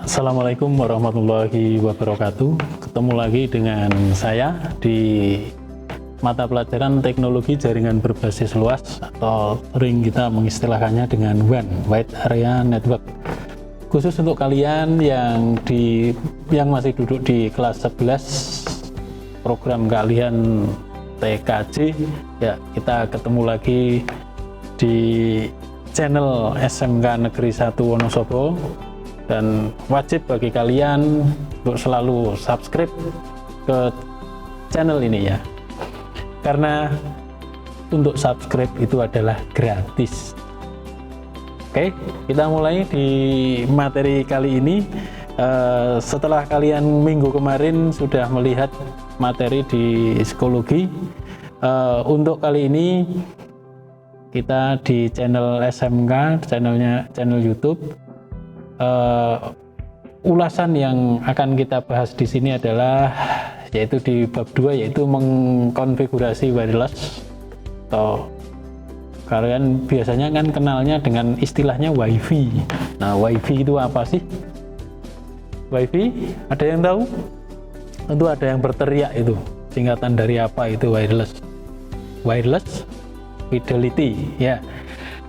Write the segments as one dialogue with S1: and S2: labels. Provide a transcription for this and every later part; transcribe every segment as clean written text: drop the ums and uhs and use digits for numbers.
S1: Assalamualaikum warahmatullahi wabarakatuh. Ketemu lagi dengan saya di mata pelajaran teknologi jaringan berbasis luas atau sering kita mengistilahkannya dengan WAN, Wide Area Network. Khusus untuk kalian yang masih duduk di kelas 11 program kalian TKJ, ya kita ketemu lagi di channel SMK Negeri 1 Wonosobo. Dan wajib bagi kalian untuk selalu subscribe ke channel ini ya, karena untuk subscribe itu adalah gratis. Oke, kita mulai di materi kali ini. Setelah kalian minggu kemarin sudah melihat materi di psikologi, untuk kali ini kita di channel SMK, channel YouTube. Ulasan yang akan kita bahas di sini adalah yaitu di bab 2, yaitu mengkonfigurasi wireless, atau kalian biasanya kan kenalnya dengan istilahnya WiFi. Nah, WiFi itu apa sih? WiFi, ada yang tahu? Tentu ada yang berteriak, itu singkatan dari apa itu wireless? Wireless Fidelity ya.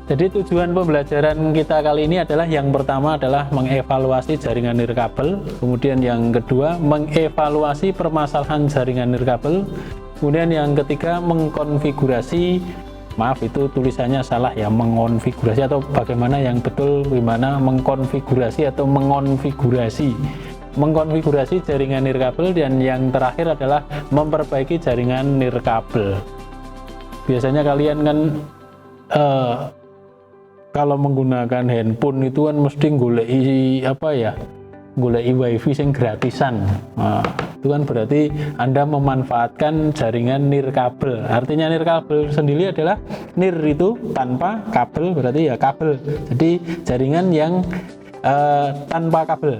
S1: Jadi tujuan pembelajaran kita kali ini adalah yang pertama adalah mengevaluasi jaringan nirkabel, kemudian yang kedua mengevaluasi permasalahan jaringan nirkabel, kemudian yang ketiga mengkonfigurasi, maaf itu tulisannya salah ya, mengonfigurasi atau bagaimana yang betul, gimana mengkonfigurasi atau mengkonfigurasi jaringan nirkabel, dan yang terakhir adalah memperbaiki jaringan nirkabel. Biasanya kalian kan kalau menggunakan handphone itu kan mesti goleki goleki wifi yang gratisan. Nah, itu kan berarti Anda memanfaatkan jaringan nirkabel. Artinya nirkabel sendiri adalah nir itu tanpa kabel, berarti ya kabel. Jadi jaringan yang tanpa kabel.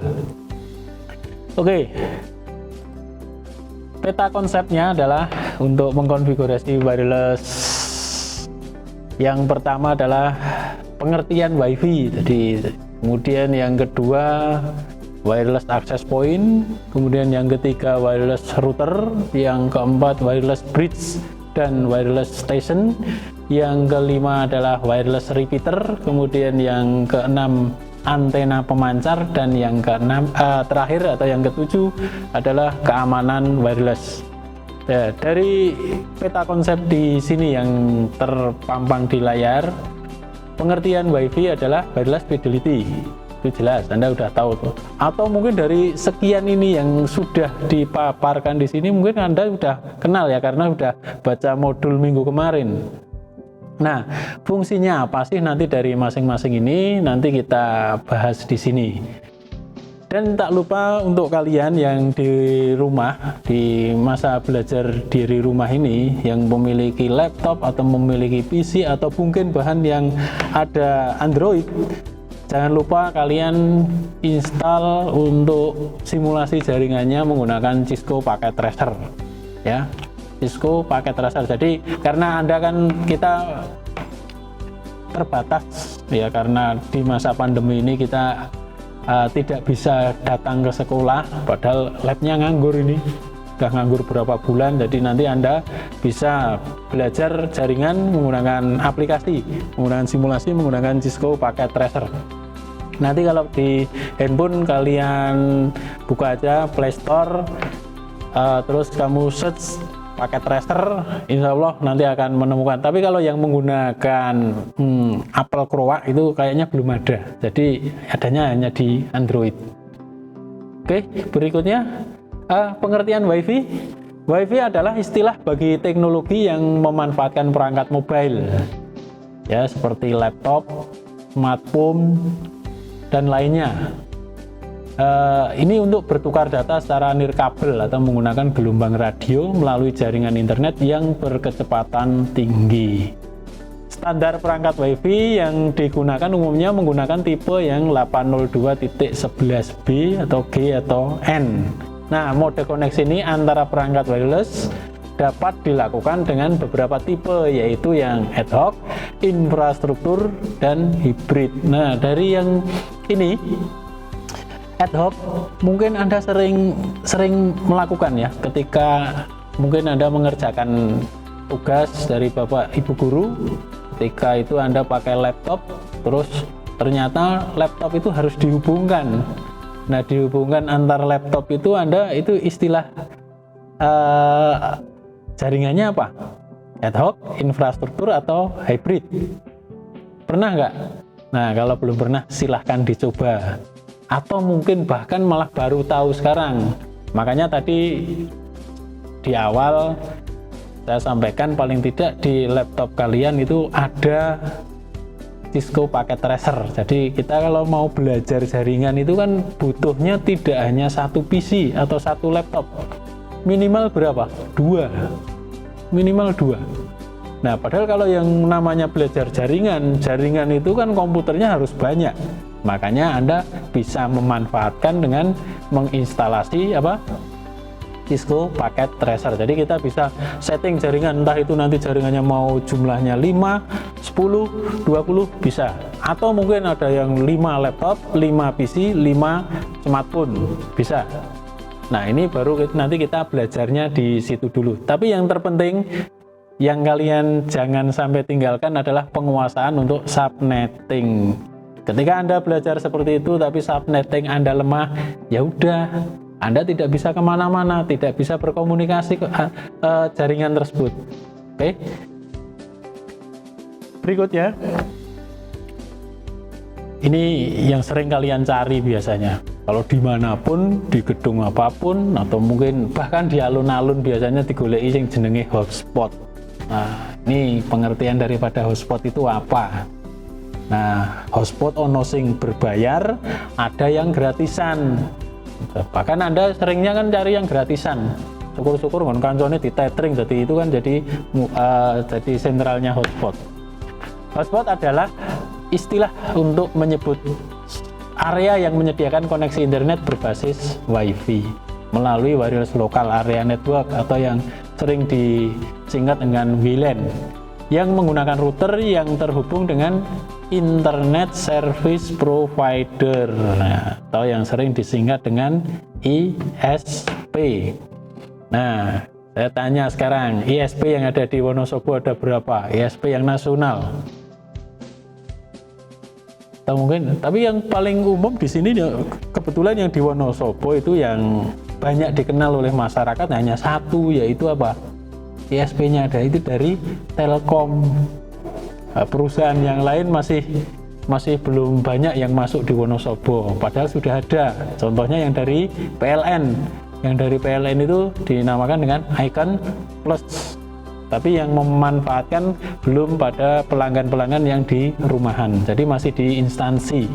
S1: Oke. Peta konsepnya adalah untuk mengkonfigurasi wireless. Yang pertama adalah pengertian WiFi, jadi kemudian yang kedua wireless access point, kemudian yang ketiga wireless router, yang keempat wireless bridge dan wireless station, yang kelima adalah wireless repeater, kemudian yang keenam antena pemancar, dan yang keenam terakhir atau yang ketujuh adalah keamanan wireless. Ya, dari peta konsep di sini yang terpampang di layar, pengertian WiFi adalah wireless fidelity, itu jelas, Anda udah tahu tuh. Atau mungkin dari sekian ini yang sudah dipaparkan di sini, mungkin Anda udah kenal ya, karena udah baca modul minggu kemarin. Nah, fungsinya apa sih nanti dari masing-masing ini nanti kita bahas di sini. Dan tak lupa untuk kalian yang di rumah, di masa belajar dari rumah ini, yang memiliki laptop atau memiliki PC atau mungkin bahan yang ada Android, jangan lupa kalian install untuk simulasi jaringannya menggunakan Cisco Packet Tracer ya, Cisco Packet Tracer. Jadi karena kita terbatas ya, karena di masa pandemi ini kita tidak bisa datang ke sekolah, padahal labnya nganggur, ini udah nganggur berapa bulan. Jadi nanti Anda bisa belajar jaringan menggunakan aplikasi, menggunakan simulasi, menggunakan Cisco Packet Tracer. Nanti kalau di handphone kalian buka aja Play Store, terus kamu search Packet Tracer, insya Allah nanti akan menemukan. Tapi kalau yang menggunakan Apple Crow itu kayaknya belum ada, jadi adanya hanya di Android. Oke, berikutnya pengertian WiFi. WiFi adalah istilah bagi teknologi yang memanfaatkan perangkat mobile ya, seperti laptop, smartphone dan lainnya. Ini untuk bertukar data secara nirkabel atau menggunakan gelombang radio melalui jaringan internet yang berkecepatan tinggi. Standar perangkat WiFi yang digunakan umumnya menggunakan tipe yang 802.11b atau G atau N. Nah, mode koneksi ini antara perangkat wireless dapat dilakukan dengan beberapa tipe, yaitu yang ad hoc, infrastruktur, dan hibrid. Nah, dari yang ini ad hoc mungkin Anda sering melakukan ya, ketika mungkin Anda mengerjakan tugas dari Bapak Ibu guru, ketika itu Anda pakai laptop, terus ternyata laptop itu harus dihubungkan. Nah, dihubungkan antar laptop itu Anda itu istilah jaringannya apa? Ad hoc, infrastruktur, atau hybrid? Pernah nggak? Nah, kalau belum pernah silahkan dicoba, atau mungkin bahkan malah baru tahu sekarang. Makanya tadi di awal saya sampaikan paling tidak di laptop kalian itu ada Cisco Packet Tracer. Jadi kita kalau mau belajar jaringan itu kan butuhnya tidak hanya satu PC atau satu laptop, minimal berapa? Minimal dua. Nah, padahal kalau yang namanya belajar jaringan itu kan komputernya harus banyak. Makanya Anda bisa memanfaatkan dengan menginstalasi Cisco Packet Tracer. Jadi kita bisa setting jaringan, entah itu nanti jaringannya mau jumlahnya 5, 10, 20 bisa. Atau mungkin ada yang 5 laptop, 5 PC, 5 smartphone bisa. Nah, ini baru nanti kita belajarnya di situ dulu. Tapi yang terpenting yang kalian jangan sampai tinggalkan adalah penguasaan untuk subnetting. Ketika Anda belajar seperti itu tapi subnetting Anda lemah, ya udah, Anda tidak bisa kemana-mana, tidak bisa berkomunikasi ke jaringan tersebut. Oke. Berikutnya, ini yang sering kalian cari biasanya. Kalau dimanapun, di gedung apapun, atau mungkin bahkan di alun-alun biasanya digoleki yang jenenge hotspot. Nah, ini pengertian daripada hotspot itu apa? Nah, hotspot ono sing berbayar, ada yang gratisan. Bahkan Anda seringnya kan cari yang gratisan. Syukur-syukur ngon kancone di tethering, jadi itu kan jadi sentralnya hotspot. Hotspot adalah istilah untuk menyebut area yang menyediakan koneksi internet berbasis WiFi melalui wireless local area network atau yang sering disingkat dengan WLAN, yang menggunakan router yang terhubung dengan Internet Service Provider, atau yang sering disingkat dengan ISP. Nah, saya tanya sekarang, ISP yang ada di Wonosobo ada berapa? ISP yang nasional? Atau mungkin, tapi yang paling umum di sini kebetulan yang di Wonosobo itu yang banyak dikenal oleh masyarakat hanya satu, yaitu apa? ISP-nya ada itu dari Telkom. Perusahaan yang lain masih belum banyak yang masuk di Wonosobo, padahal sudah ada. Contohnya yang dari PLN. Yang dari PLN itu dinamakan dengan Icon Plus. Tapi yang memanfaatkan belum pada pelanggan-pelanggan yang di rumahan. Jadi masih di instansi.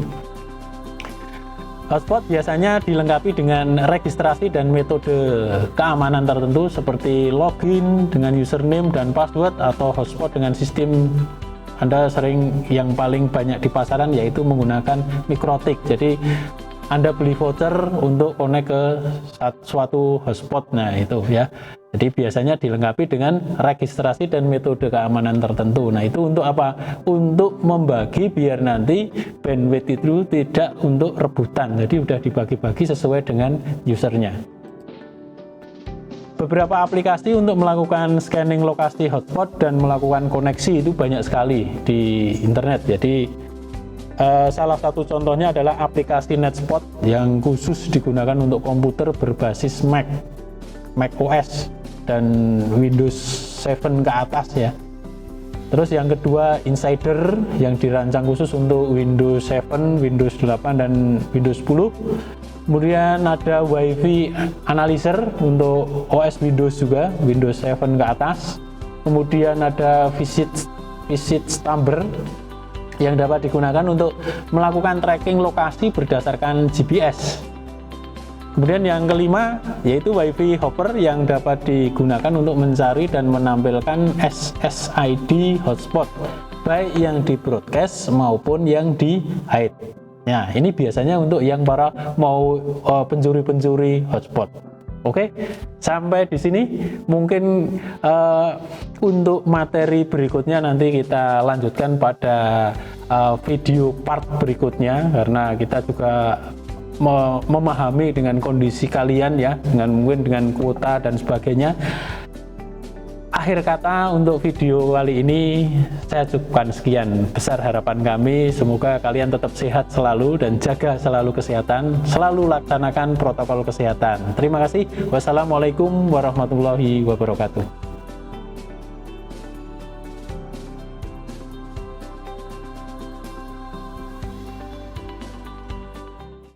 S1: Hotspot biasanya dilengkapi dengan registrasi dan metode keamanan tertentu seperti login dengan username dan password, atau hotspot dengan sistem Anda sering yang paling banyak di pasaran yaitu menggunakan mikrotik. Jadi Anda beli voucher untuk connect ke suatu hotspot. Nah, itu ya. Jadi biasanya dilengkapi dengan registrasi dan metode keamanan tertentu. Nah, itu untuk apa? Untuk membagi biar nanti bandwidth itu tidak untuk rebutan. Jadi udah dibagi-bagi sesuai dengan usernya. Beberapa aplikasi untuk melakukan scanning lokasi hotspot dan melakukan koneksi itu banyak sekali di internet. Jadi salah satu contohnya adalah aplikasi Netspot yang khusus digunakan untuk komputer berbasis Mac OS dan Windows 7 ke atas ya. Terus yang kedua Insider yang dirancang khusus untuk Windows 7, Windows 8 dan Windows 10. Kemudian ada WiFi Analyzer untuk OS Windows juga, Windows 7 ke atas. Kemudian ada Visit Stumber yang dapat digunakan untuk melakukan tracking lokasi berdasarkan GPS. Kemudian yang kelima yaitu WiFi Hopper yang dapat digunakan untuk mencari dan menampilkan SSID hotspot, baik yang di broadcast maupun yang di hide. Nah, ini biasanya untuk yang para mau pencuri-pencuri hotspot. Oke, sampai di sini mungkin untuk materi berikutnya nanti kita lanjutkan pada video part berikutnya, karena kita juga memahami dengan kondisi kalian ya, mungkin dengan kuota dan sebagainya. Akhir kata untuk video kali ini saya cukupkan sekian. Besar harapan kami, semoga kalian tetap sehat selalu dan jaga selalu kesehatan, selalu laksanakan protokol kesehatan. Terima kasih. Wassalamualaikum warahmatullahi wabarakatuh.